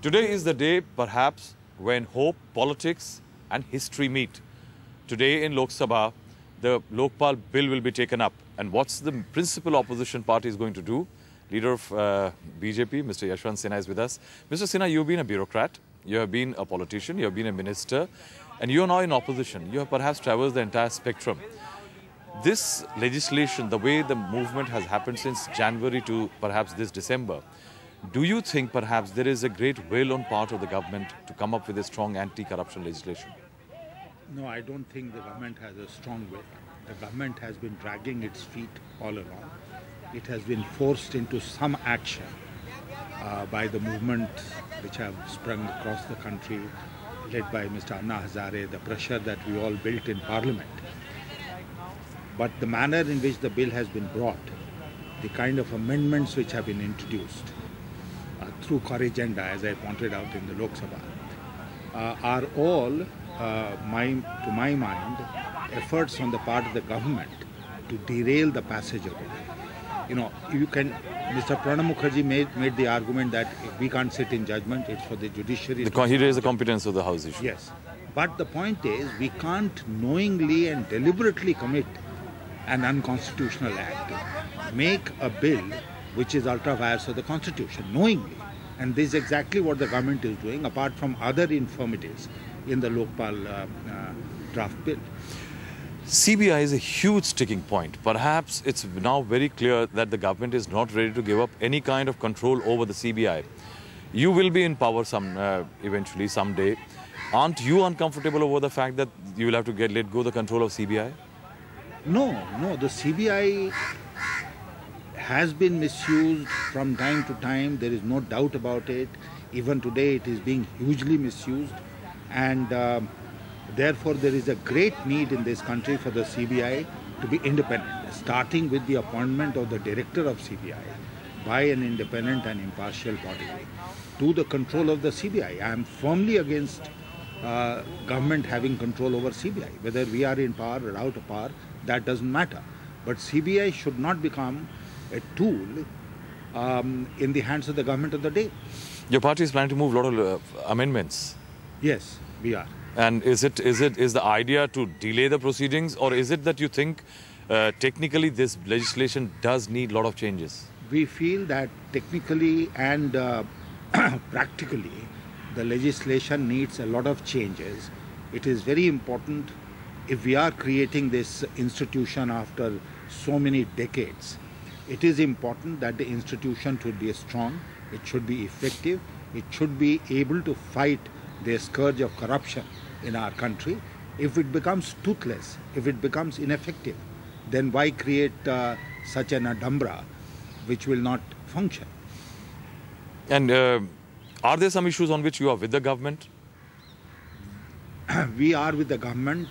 Today is the day, perhaps, when hope, politics and history meet. Today in Lok Sabha, the Lokpal Bill will be taken up. And what's the principal opposition party is going to do? Leader of BJP, Mr. Yashwant Sinha is with us. Mr. Sinha, you've been a bureaucrat, you have been a politician, you have been a minister, and you are now in opposition. You have perhaps traversed the entire spectrum. This legislation, the way the movement has happened since January to perhaps this December, do you think perhaps there is a great will on part of the government to come up with a strong anti-corruption legislation? No, I don't think the government has a strong will. The government has been dragging its feet all along. It has been forced into some action by the movement which have sprung across the country, led by Mr. Anna Hazare, the pressure that we all built in Parliament. But the manner in which the bill has been brought, the kind of amendments which have been introduced through core agenda, as I pointed out in the Lok Sabha, are all, to my mind, efforts on the part of the government to derail the passage of it. You know, Mr. Pranab Mukherjee made the argument that if we can't sit in judgment, it's for the judiciary. He raised the competence of the House issue. Yes. But the point is, we can't knowingly and deliberately commit an unconstitutional act, make a bill which is ultra vires of the Constitution, knowingly. And this is exactly what the government is doing, apart from other infirmities in the Lokpal draft bill. CBI is a huge sticking point. Perhaps it's now very clear that the government is not ready to give up any kind of control over the CBI. You will be in power eventually, someday. Aren't you uncomfortable over the fact that you will have to let go of the control of CBI? No, the CBI has been misused from time to time. There is no doubt about it. Even today it is being hugely misused. And therefore there is a great need in this country for the CBI to be independent, starting with the appointment of the director of CBI by an independent and impartial body to the control of the CBI. I am firmly against government having control over CBI. Whether we are in power or out of power, that doesn't matter. But CBI should not become a tool in the hands of the government of the day. Your party is planning to move a lot of amendments. Yes, we are. And is the idea to delay the proceedings, or is it that you think technically this legislation does need a lot of changes? We feel that technically and practically the legislation needs a lot of changes. It is very important, if we are creating this institution after so many decades, it is important that the institution should be strong, it should be effective, it should be able to fight the scourge of corruption in our country. If it becomes toothless, if it becomes ineffective, then why create such an adumbra which will not function? And are there some issues on which you are with the government? We are with the government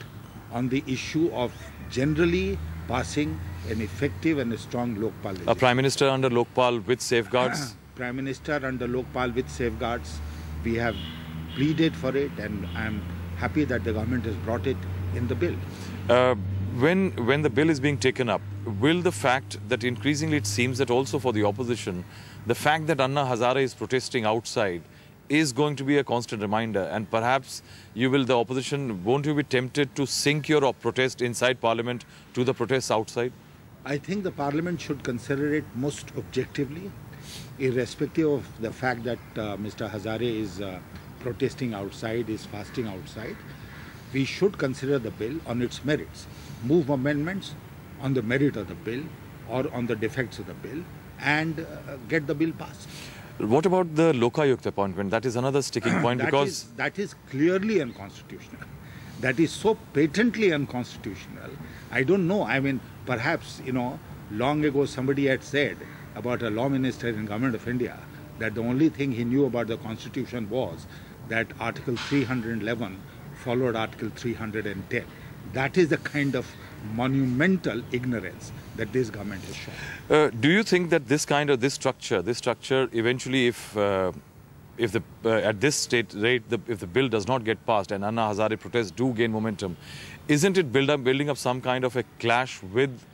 on the issue of generally passing an effective and a strong Lokpal legislation. A Prime Minister under Lokpal with safeguards? Prime Minister under Lokpal with safeguards. We have pleaded for it, and I am happy that the government has brought it in the bill. When the bill is being taken up, will the fact that increasingly it seems that also for the opposition, the fact that Anna Hazare is protesting outside is going to be a constant reminder, and perhaps the opposition, won't you be tempted to sync your protest inside Parliament to the protests outside? I think the Parliament should consider it most objectively, irrespective of the fact that Mr. Hazare is protesting outside, is fasting outside. We should consider the bill on its merits, move amendments on the merit of the bill or on the defects of the bill, and get the bill passed. What about the Lokayukt appointment? That is another sticking point because that is clearly unconstitutional. That is so patently unconstitutional. I don't know. I mean, perhaps, long ago somebody had said about a law minister in Government of India that the only thing he knew about the Constitution was that Article 311 followed Article 310. That is the kind of monumental ignorance that this government has shown. Do you think that this structure eventually, at this rate, if the bill does not get passed and Anna Hazare protests do gain momentum, isn't it building up some kind of a clash with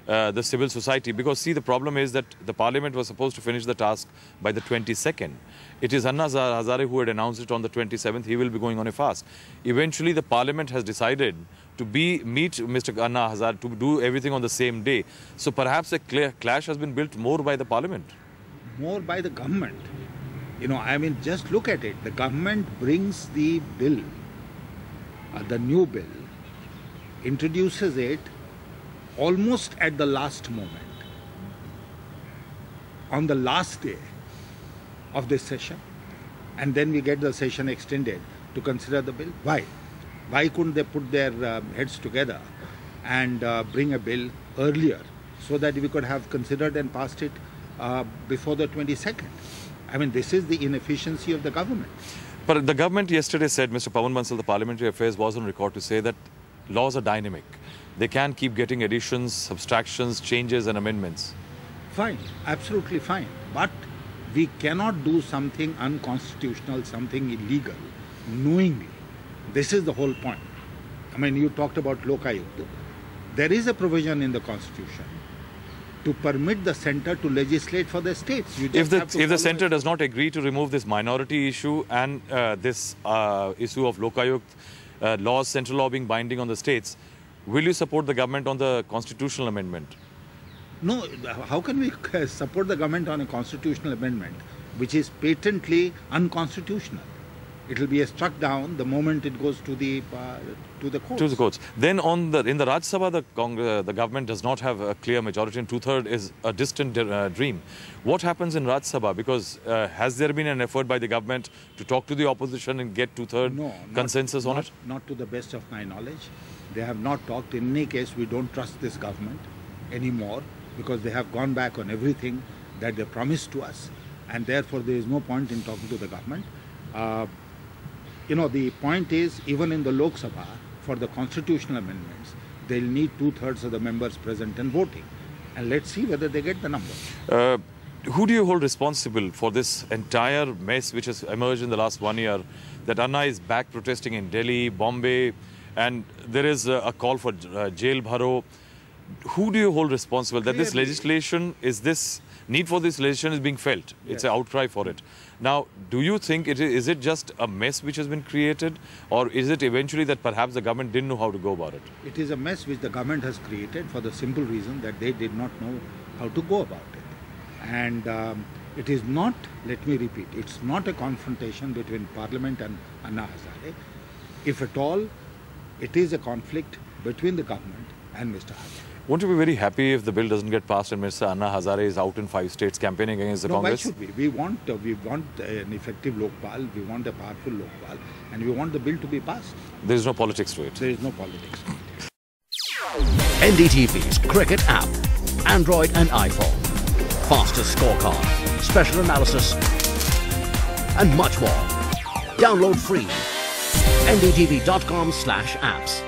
the civil society. Because see, the problem is that the parliament was supposed to finish the task by the 22nd. It is Anna Hazare who had announced it on the 27th. He will be going on a fast. Eventually, the parliament has decided to meet Mr. Anna Hazare to do everything on the same day. So perhaps a clash has been built more by the parliament. More by the government. You know, I mean, just look at it. The government brings the bill, the new bill, introduces it almost at the last moment, on the last day of this session, and then we get the session extended to consider the bill. Why? Why couldn't they put their heads together and bring a bill earlier so that we could have considered and passed it before the 22nd? I mean, this is the inefficiency of the government. But the government yesterday said, Mr. Pawan Bansal, the Parliamentary Affairs, was on record to say that laws are dynamic. They can keep getting additions, subtractions, changes and amendments. Fine, absolutely fine. But we cannot do something unconstitutional, something illegal, knowingly. This is the whole point. I mean, you talked about Lokayukta. There is a provision in the Constitution to permit the centre to legislate for the states. If the centre does not agree to remove this minority issue and this issue of Lokayukt laws, central law being binding on the states, will you support the government on the constitutional amendment? No, how can we support the government on a constitutional amendment which is patently unconstitutional? It will be struck down the moment it goes to the courts. To the courts. Then in the Rajya Sabha, the government does not have a clear majority, and 2/3 is a distant dream. What happens in Rajya Sabha? Because has there been an effort by the government to talk to the opposition and get 2/3 consensus on it? Not to the best of my knowledge. They have not talked. In any case, we don't trust this government anymore because they have gone back on everything that they promised to us, and therefore there is no point in talking to the government. You know, the point is, even in the Lok Sabha, for the constitutional amendments, they'll need 2/3 of the members present and voting. And let's see whether they get the number. Who do you hold responsible for this entire mess which has emerged in the last 1 year? That Anna is back protesting in Delhi, Bombay, and there is a call for jail bharo. Who do you hold responsible that this legislation need for this legislation is being felt? It's an outcry for it. Now, do you think is it just a mess which has been created, or is it eventually that perhaps the government didn't know how to go about it? It is a mess which the government has created for the simple reason that they did not know how to go about it. And it is not, let me repeat, it's not a confrontation between Parliament and Anna Hazare. If at all, it is a conflict between the government and Mr. Hazare. Won't you be very happy if the bill doesn't get passed and Mr. Anna Hazare is out in 5 states campaigning against the Congress? Why should we? We want an effective Lokpal, we want a powerful Lokpal, and we want the bill to be passed. There is no politics to it. There is no politics to it. NDTV's cricket app, Android and iPhone, fastest scorecard, special analysis, and much more. Download free. NDTV.com/apps.